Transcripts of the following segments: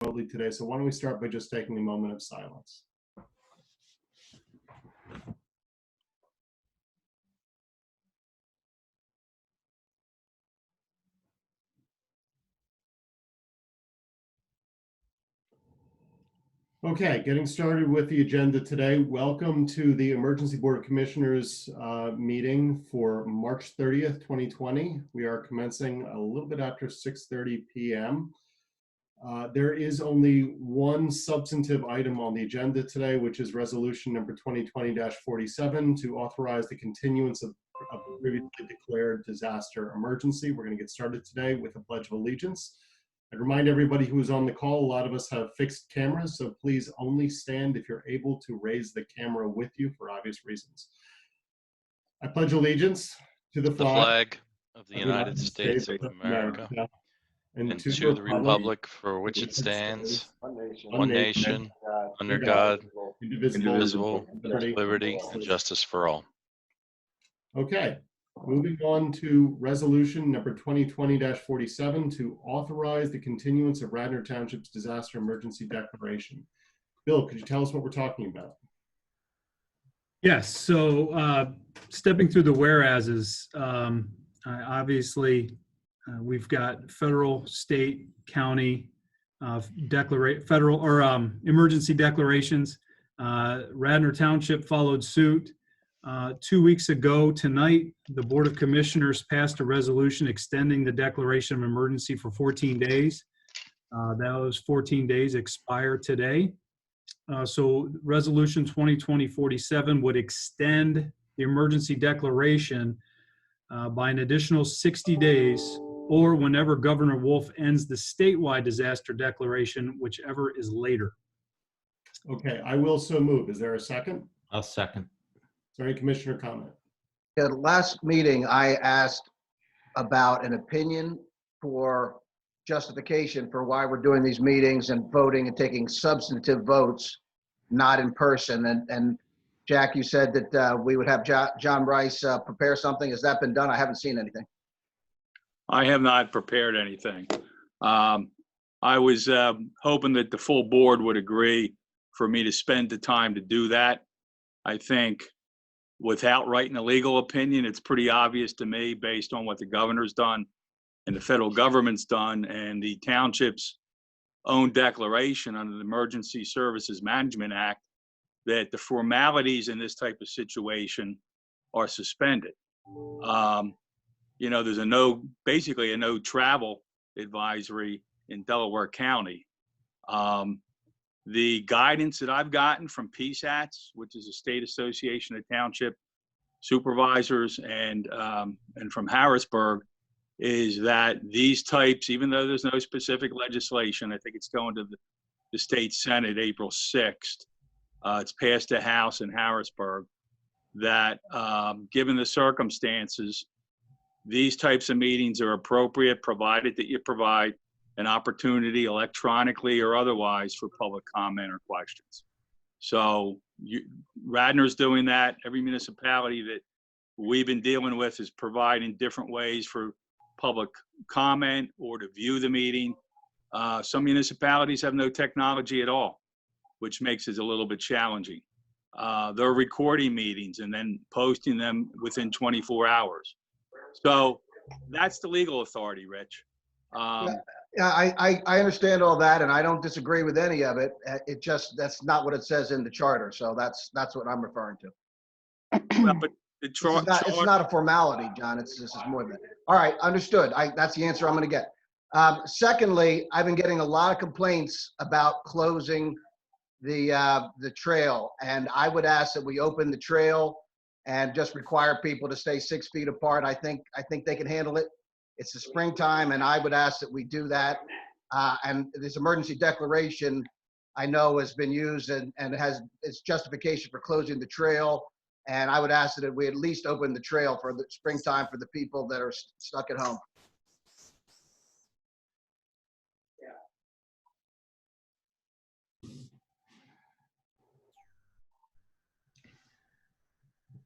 remotely today, so why don't we start by just taking a moment of silence. Okay, getting started with the agenda today. Welcome to the Emergency Board of Commissioners meeting for March 30th, 2020. We are commencing a little bit after 6:30 p.m. There is only one substantive item on the agenda today, which is resolution number 2020-47 to authorize the continuance of a previously declared disaster emergency. We're going to get started today with a Pledge of Allegiance. I'd remind everybody who's on the call, a lot of us have fixed cameras, so please only stand if you're able to raise the camera with you for obvious reasons. I pledge allegiance to the flag of the United States of America and to the republic for which it stands, one nation, under God, indivisible, with liberty and justice for all. Okay. Moving on to resolution number 2020-47 to authorize the continuance of Radnor Township's disaster emergency declaration. Bill, could you tell us what we're talking about? Yes, so stepping through the whereases, obviously we've got federal, state, county, federal or emergency declarations. Radnor Township followed suit. 2 weeks ago tonight, the Board of Commissioners passed a resolution extending the declaration of emergency for 14 days. Those 14 days expire today. So resolution 2020-47 would extend the emergency declaration by an additional 60 days or whenever Governor Wolf ends the statewide disaster declaration, whichever is later. Okay, I will so move. Is there a second? I'll second. Is there any commissioner comment? At last meeting, I asked about an opinion for justification for why we're doing these meetings and voting and taking substantive votes, not in person. And Jack, you said that we would have John Rice prepare something. Has that been done? I haven't seen anything. I have not prepared anything. I was hoping that the full board would agree for me to spend the time to do that. I think without writing a legal opinion, it's pretty obvious to me, based on what the governor's done and the federal government's done and the township's own declaration under the Emergency Services Management Act, that the formalities in this type of situation are suspended. You know, there's basically a no travel advisory in Delaware County. The guidance that I've gotten from PSATs, which is a state association of township supervisors, and from Harrisburg, is that these types, even though there's no specific legislation, I think it's going to the state Senate April 6th. It's passed the House in Harrisburg, that given the circumstances, these types of meetings are appropriate, provided that you provide an opportunity electronically or otherwise for public comment or questions. So Radnor's doing that. Every municipality that we've been dealing with is providing different ways for public comment or to view the meeting. Some municipalities have no technology at all, which makes it a little bit challenging. They're recording meetings and then posting them within 24 hours. So that's the legal authority, Rich. Yeah, I understand all that, and I don't disagree with any of it. It just, that's not what it says in the charter. So that's what I'm referring to. Well, but it's not a formality, John. This is more than that. All right, understood. That's the answer I'm going to get. Secondly, I've been getting a lot of complaints about closing the trail, and I would ask that we open the trail and just require people to stay 6 feet apart. I think they can handle it. It's the springtime, and I would ask that we do that. And this emergency declaration, I know, has been used and has its justification for closing the trail. And I would ask that we at least open the trail for the springtime for the people that are stuck at home.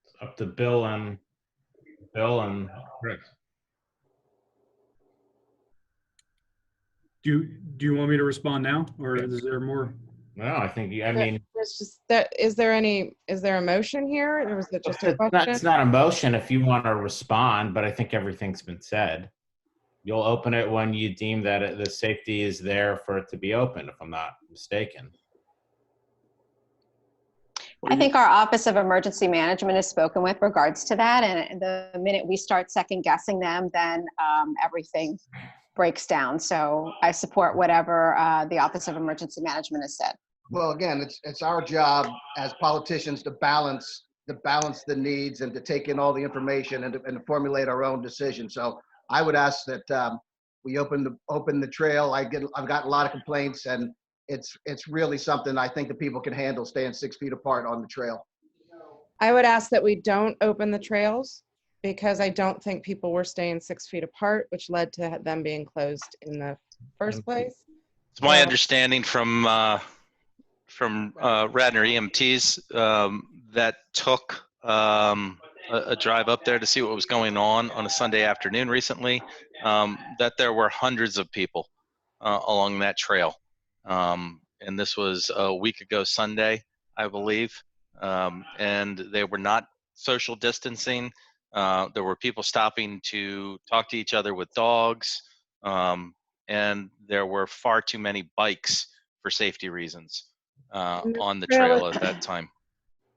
It's up to Bill and Chris. Do you want me to respond now, or is there more? No, I think, I mean, It's just that, is there a motion here, or was it just a it's question? not a motion if you want to respond, but I think everything's been said. You'll open it when you deem that the safety is there for it to be open, if I'm not mistaken. I think our Office of Emergency Management has spoken with regards to that. And the minute we start second guessing them, then everything breaks down. So I support whatever the Office of Emergency Management has said. Well, again, it's our job as politicians to balance the needs and to take in all the information and to formulate our own decision. So I would ask that we open the trail. I've gotten a lot of complaints, and it's really something I think the people can handle, staying 6 feet apart on the trail. I would ask that we don't open the trails, because I don't think people were staying 6 feet apart, which led to them being closed in the first place. It's my understanding from Radnor EMTs that took a drive up there to see what was going on a Sunday afternoon recently, that there were hundreds of people along that trail. And this was a week ago Sunday, I believe. And they were not social distancing. There were people stopping to talk to each other with dogs. And there were far too many bikes for safety reasons on the trail at that time.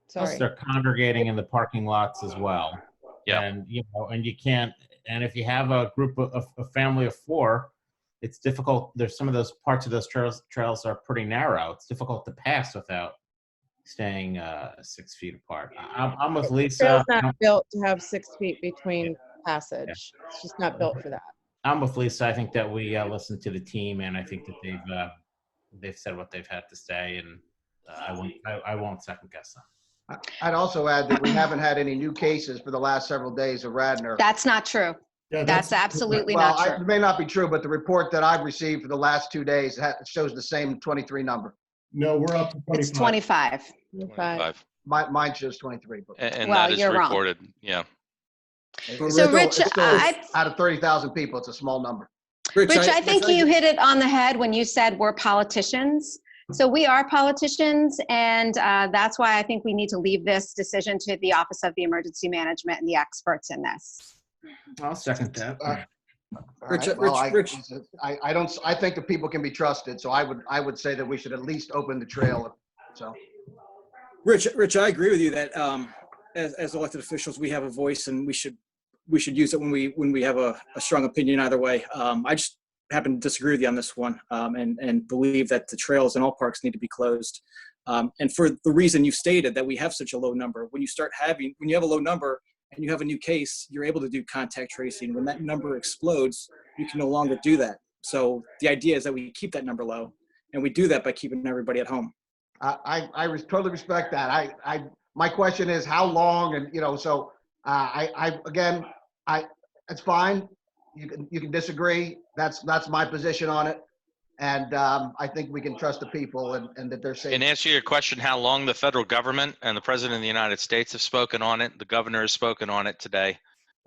Plus, Sorry. they're congregating in the parking lots as well. Yeah. And, and you can't, and if you have a group of a family of 4, it's difficult. There's some of those parts of those trails are pretty narrow. It's difficult to pass without staying 6 feet apart. I'm with Lisa. The trail's not built to have 6 feet between passage. It's just not built for that. I'm with Lisa. I think that we listen to the team, and I think that they've said what they've had to say, and I won't second guess them. I'd also add that we haven't had any new cases for the last several days of Radnor. That's not true. Yeah, That's absolutely Well, not true. it may not be true, but the report that I've received for the last 2 days shows the same 23 number. No, we're up to 25. It's 25. 25. Mine shows 23. But And Well, that is you're wrong. reported. Yeah. So Rich, out of 30,000 people, it's a small number. Rich, I think you hit it on the head when you said we're politicians. So we are politicians, and that's why I think we need to leave this decision to the Office of the Emergency Management and the experts in this. I'll second that. Rich, I think the people can be trusted, so I would say that we should at least open the trail. So, Rich, I agree with you that as elected officials, we have a voice, and we should use it when we have a strong opinion either way. I just happen to disagree with you on this one, and believe that the trails in all parks need to be closed. And for the reason you stated, that we have such a low number. When you have a low number and you have a new case, you're able to do contact tracing. When that number explodes, you can no longer do that. So the idea is that we keep that number low, and we do that by keeping everybody at home. I totally respect that. My question is how long, and so it's fine. You can disagree. That's my position on it, and I think we can trust the people and that they're safe. In answer to your question, how long the federal government and the President of the United States have spoken on it, the governor has spoken on it today.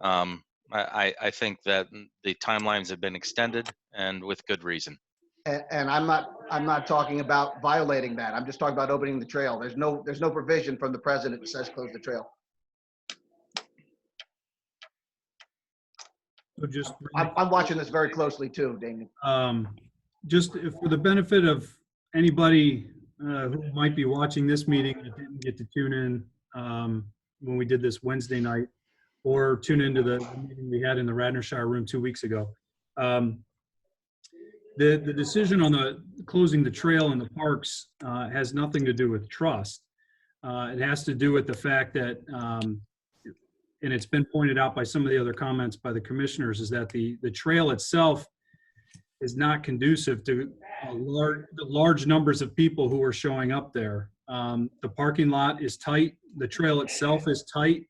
I think that the timelines have been extended, and with good reason. And I'm not talking about violating that. I'm just talking about opening the trail. There's no provision from the president that says close the trail. So just I'm watching this very closely too, Damien. just for the benefit of anybody who might be watching this meeting that didn't get to tune in when we did this Wednesday night, or tune into the meeting we had in the Radnorshire room 2 weeks ago. The decision on the closing the trail in the parks has nothing to do with trust. It has to do with the fact that, and it's been pointed out by some of the other comments by the commissioners, is that the trail itself is not conducive to the large numbers of people who are showing up there. The parking lot is tight. The trail itself is tight.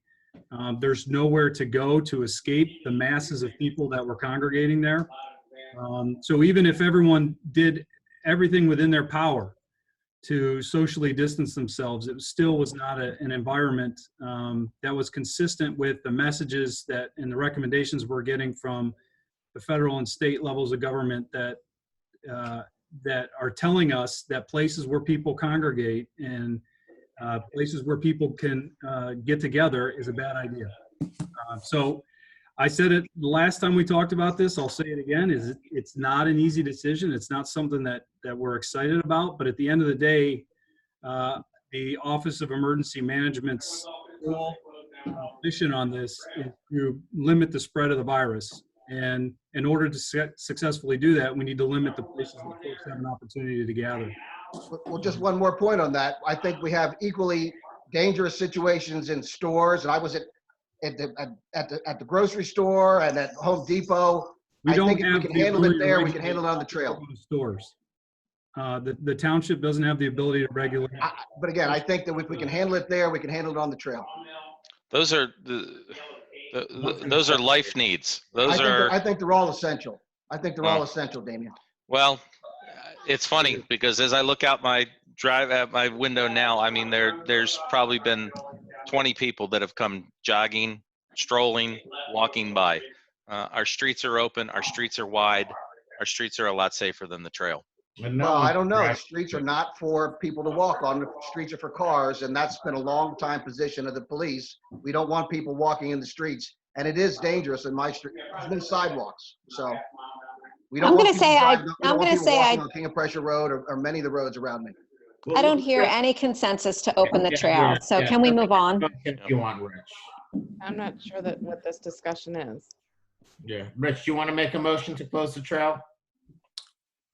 There's nowhere to go to escape the masses of people that were congregating there. So even if everyone did everything within their power to socially distance themselves, it still was not an environment that was consistent with the messages that and the recommendations we're getting from the federal and state levels of government, that that are telling us that places where people congregate and places where people can get together is a bad idea. So I said it the last time we talked about this, I'll say it again, is it's not an easy decision. It's not something that we're excited about, but at the end of the day, the Office of Emergency Management's whole mission on this is to limit the spread of the virus. And in order to successfully do that, we need to limit the places that folks have an opportunity to gather. Well, just one more point on that. I think we have equally dangerous situations in stores, and I was at the grocery store and at Home Depot. I think if we can handle it there, we can handle it on the trail. Stores. The township doesn't have the ability to regulate. But again, I think that if we can handle it there, we can handle it on the trail. Those are those are life needs. I think they're all essential. I think they're all essential, Damien. Well, it's funny because as I look out my window now, I mean, there's probably been 20 people that have come jogging, strolling, walking by. Our streets are open. Our streets are wide. Our streets are a lot safer than the trail. Well, I don't know. The streets are not for people to walk on. The streets are for cars, and that's been a long time position of the police. We don't want people walking in the streets, and it is dangerous in my street. There's no sidewalks, so we don't. I'm going to say on King of Prussia Road or many of the roads around me. I don't hear any consensus to open the trail. So can we move on? If you want, Rich. I'm not sure what this discussion is. Yeah, Rich, you want to make a motion to close the trail?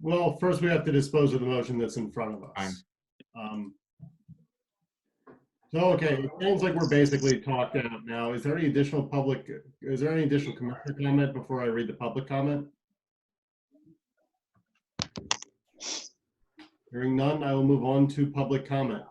Well, first we have to dispose of the motion that's in front of us. So, okay, it sounds like we're basically talked out now. Is there any additional commissioner comment before I read the public comment? Hearing none, I will move on to public comment.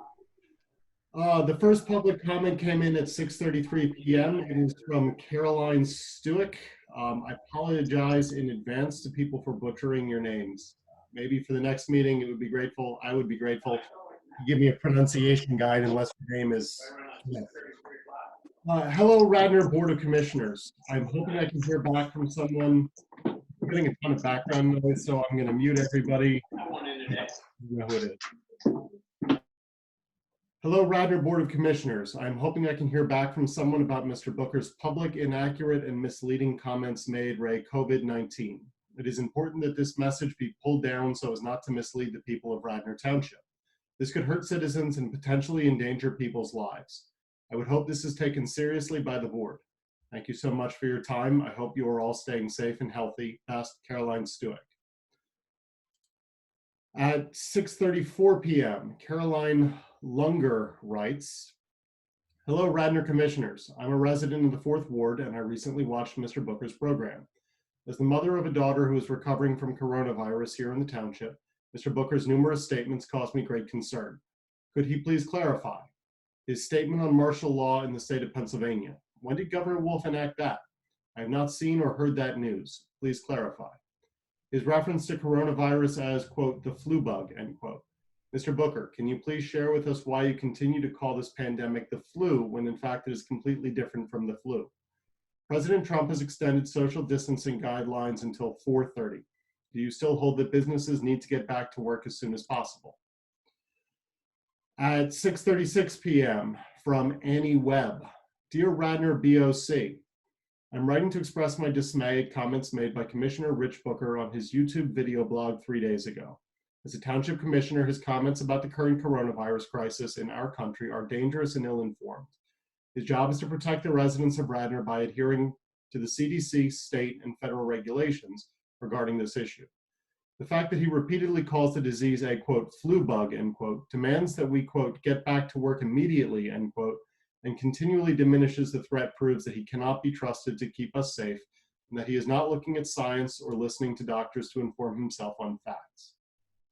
The first public comment came in at 6:33 p.m. It is from Caroline Stewick. I apologize in advance to people for butchering your names. Maybe for the next meeting, I would be grateful to give me a pronunciation guide unless your name is. Hello, Radnor Board of Commissioners. I'm hoping I can hear back from someone. I'm getting a ton of background noise, so I'm going to mute everybody. You know who it is. Hello, Radnor Board of Commissioners. I'm hoping I can hear back from someone about Mr. Booker's public, inaccurate, and misleading comments made re COVID-19. It is important that this message be pulled down so as not to mislead the people of Radnor Township. This could hurt citizens and potentially endanger people's lives. I would hope this is taken seriously by the board. Thank you so much for your time. I hope you are all staying safe and healthy. Best, Caroline Stewick. At 6:34 p.m., Caroline Lunger writes, hello, Radnor Commissioners. I'm a resident of the 4th Ward, and I recently watched Mr. Booker's program. As the mother of a daughter who is recovering from coronavirus here in the township, Mr. Booker's numerous statements caused me great concern. Could he please clarify his statement on martial law in the state of Pennsylvania? When did Governor Wolf enact that? I have not seen or heard that news. Please clarify. His reference to coronavirus as, quote, the flu bug, end quote. Mr. Booker, can you please share with us why you continue to call this pandemic the flu when in fact it is completely different from the flu? President Trump has extended social distancing guidelines until 4:30. Do you still hold that businesses need to get back to work as soon as possible? At 6:36 p.m. from Annie Webb. Dear Radnor BOC, I'm writing to express my dismay at comments made by Commissioner Rich Booker on his YouTube video blog 3 days ago. As a township commissioner, his comments about the current coronavirus crisis in our country are dangerous and ill-informed. His job is to protect the residents of Radnor by adhering to the CDC, state, and federal regulations regarding this issue. The fact that he repeatedly calls the disease a, quote, flu bug, end quote, demands that we, quote, get back to work immediately, end quote, and continually diminishes the threat proves that he cannot be trusted to keep us safe and that he is not looking at science or listening to doctors to inform himself on facts.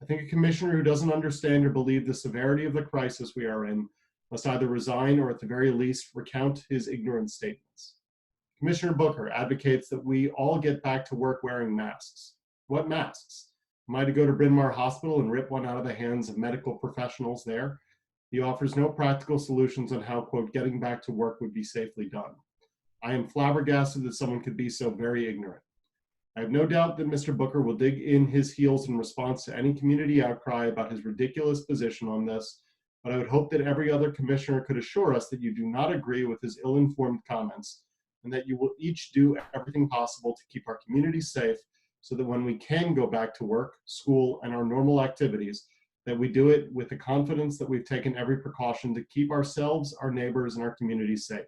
I think a commissioner who doesn't understand or believe the severity of the crisis we are in must either resign or at the very least recount his ignorant statements. Commissioner Booker advocates that we all get back to work wearing masks. What masks? Am I to go to Bryn Mawr Hospital and rip one out of the hands of medical professionals there? He offers no practical solutions on how, quote, getting back to work would be safely done. I am flabbergasted that someone could be so very ignorant. I have no doubt that Mr. Booker will dig in his heels in response to any community outcry about his ridiculous position on this, but I would hope that every other commissioner could assure us that you do not agree with his ill-informed comments and that you will each do everything possible to keep our community safe so that when we can go back to work, school, and our normal activities, that we do it with the confidence that we've taken every precaution to keep ourselves, our neighbors, and our community safe.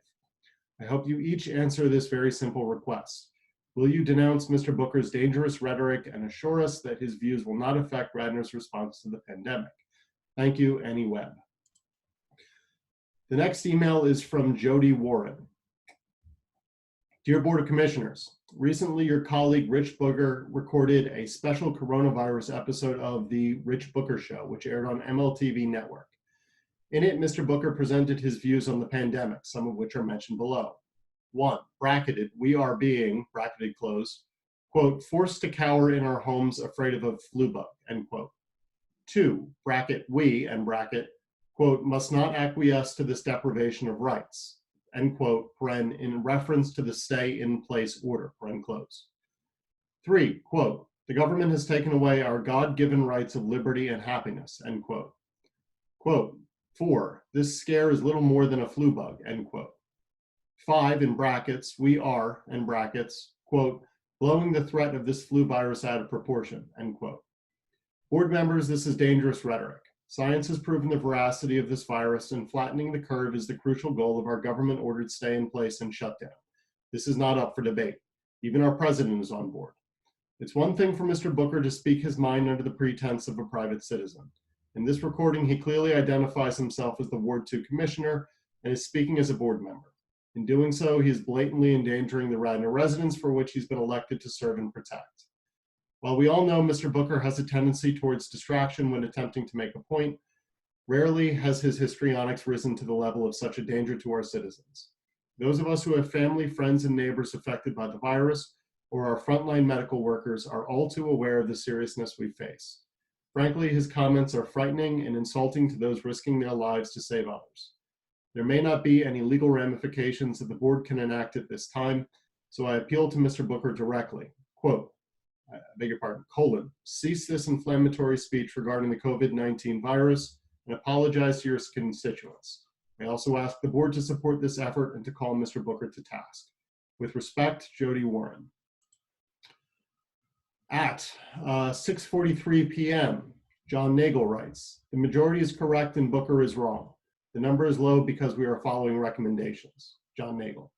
I hope you each answer this very simple request. Will you denounce Mr. Booker's dangerous rhetoric and assure us that his views will not affect Radnor's response to the pandemic? Thank you, Annie Webb. The next email is from Jody Warren. Dear Board of Commissioners, recently your colleague Rich Booker recorded a special coronavirus episode of The Rich Booker Show, which aired on MLTV Network. In it, Mr. Booker presented his views on the pandemic, some of which are mentioned below. 1, bracketed, we are being, bracketed close, quote, forced to cower in our homes afraid of a flu bug, end quote. 2, bracket, we, and bracket, quote, must not acquiesce to this deprivation of rights, end quote, paren, in reference to the stay in place order, paren close. 3, quote, the government has taken away our God-given rights of liberty and happiness, end quote. Quote, 4, this scare is little more than a flu bug, end quote. 5, in brackets, we are, in brackets, quote, blowing the threat of this flu virus out of proportion, end quote. Board members, this is dangerous rhetoric. Science has proven the veracity of this virus, and flattening the curve is the crucial goal of our government-ordered stay-in-place and shutdown. This is not up for debate. Even our president is on board. It's one thing for Mr. Booker to speak his mind under the pretense of a private citizen. In this recording, he clearly identifies himself as the Ward 2 commissioner and is speaking as a board member. In doing so, he is blatantly endangering the Radnor residents for which he's been elected to serve and protect. While we all know Mr. Booker has a tendency towards distraction when attempting to make a point, rarely has his histrionics risen to the level of such a danger to our citizens. Those of us who have family, friends, and neighbors affected by the virus, or our frontline medical workers, are all too aware of the seriousness we face. Frankly, his comments are frightening and insulting to those risking their lives to save others. There may not be any legal ramifications that the board can enact at this time, so I appeal to Mr. Booker directly. Quote, I beg your pardon, colon, cease this inflammatory speech regarding the COVID-19 virus and apologize to your constituents. I also ask the board to support this effort and to call Mr. Booker to task. With respect, Jody Warren. At 6:43 p.m., John Nagel writes, the majority is correct and Booker is wrong. The number is low because we are following recommendations. John Nagel.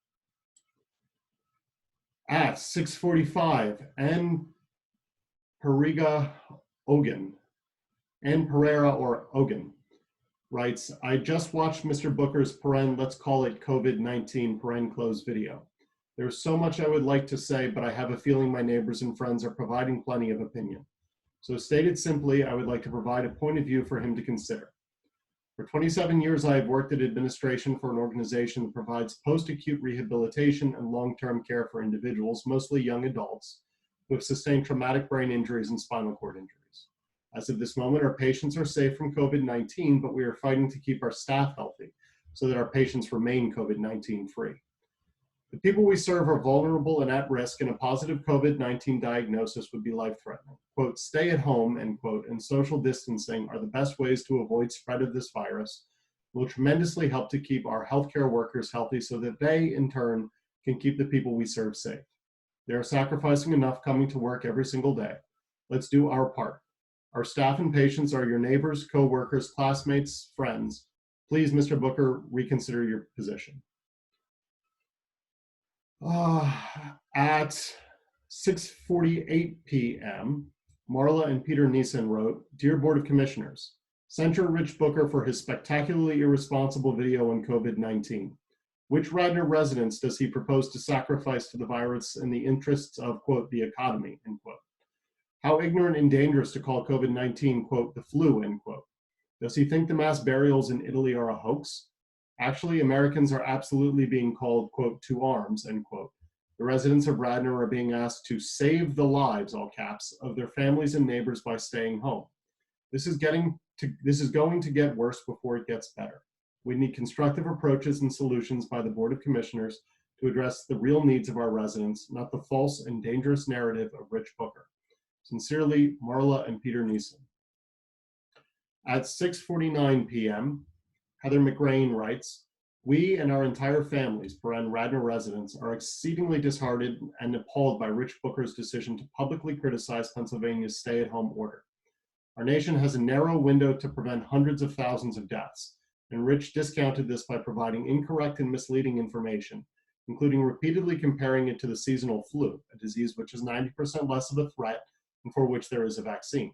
At 6:45, Ann Pereira Ogan writes, I just watched Mr. Booker's paren, let's call it COVID-19 paren close video. There's so much I would like to say, but I have a feeling my neighbors and friends are providing plenty of opinion. So stated simply, I would like to provide a point of view for him to consider. For 27 years, I have worked at administration for an organization that provides post-acute rehabilitation and long-term care for individuals, mostly young adults, who have sustained traumatic brain injuries and spinal cord injuries. As of this moment, our patients are safe from COVID-19, but we are fighting to keep our staff healthy so that our patients remain COVID-19 free. The people we serve are vulnerable and at risk, and a positive COVID-19 diagnosis would be life-threatening. Quote, stay at home, end quote, and social distancing are the best ways to avoid spread of this virus, will tremendously help to keep our healthcare workers healthy so that they, in turn, can keep the people we serve safe. They are sacrificing enough coming to work every single day. Let's do our part. Our staff and patients are your neighbors, co-workers, classmates, friends. Please, Mr. Booker, reconsider your position. At 6:48 p.m., Marla and Peter Neeson wrote, Dear Board of Commissioners, censure Rich Booker for his spectacularly irresponsible video on COVID-19. Which Radnor residents does he propose to sacrifice to the virus in the interests of, quote, the economy, end quote? How ignorant and dangerous to call COVID-19, quote, the flu, end quote. Does he think the mass burials in Italy are a hoax? Actually, Americans are absolutely being called, quote, to arms, end quote. The residents of Radnor are being asked to save the lives, all caps, of their families and neighbors by staying home. This is going to get worse before it gets better. We need constructive approaches and solutions by the Board of Commissioners to address the real needs of our residents, not the false and dangerous narrative of Rich Booker. Sincerely, Marla and Peter Neeson. At 6:49 p.m., Heather McGrain writes, "We and our entire families, Radnor residents, are exceedingly disheartened and appalled by Rich Booker's decision to publicly criticize Pennsylvania's stay-at-home order. Our nation has a narrow window to prevent hundreds of thousands of deaths, and Rich discounted this by providing incorrect and misleading information, including repeatedly comparing it to the seasonal flu, a disease which is 90% less of a threat and for which there is a vaccine.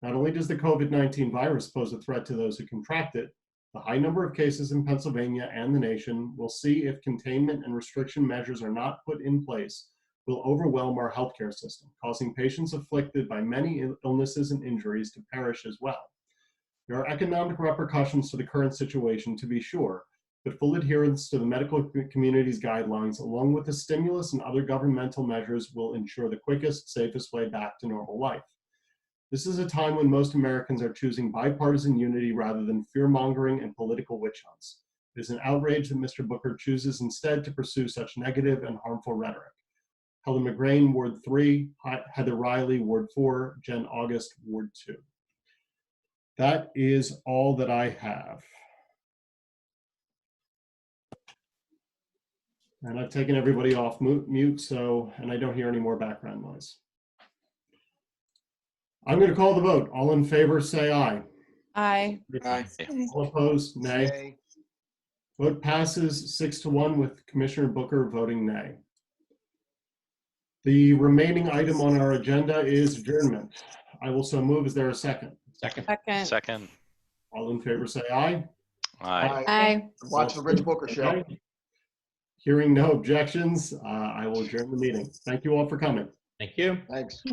Not only does the COVID-19 virus pose a threat to those who contract it, the high number of cases in Pennsylvania and the nation will see if containment and restriction measures are not put in place will overwhelm our healthcare system, causing patients afflicted by many illnesses and injuries to perish as well. There are economic repercussions to the current situation, to be sure, but full adherence to the medical community's guidelines, along with the stimulus and other governmental measures, will ensure the quickest, safest way back to normal life. This is a time when most Americans are choosing bipartisan unity rather than fear-mongering and political witch hunts. It is an outrage that Mr. Booker chooses instead to pursue such negative and harmful rhetoric. Helen McGrain, Ward 3, Heather Riley, Ward 4, Jen August, Ward 2. That is all that I have. And I've taken everybody off mute, so, and I don't hear any more background noise. I'm going to call the vote. All in favor, say aye. Aye. Aye. All opposed, nay. Vote passes 6-1 with Commissioner Booker voting nay. The remaining item on our agenda is adjournment. I will so move. Is there a second? Second. Second. Second. All in favor, say aye. Aye. Aye. Watch the Rich Booker show. Hearing no objections, I will adjourn the meeting. Thank you all for coming. Thank you. Thanks.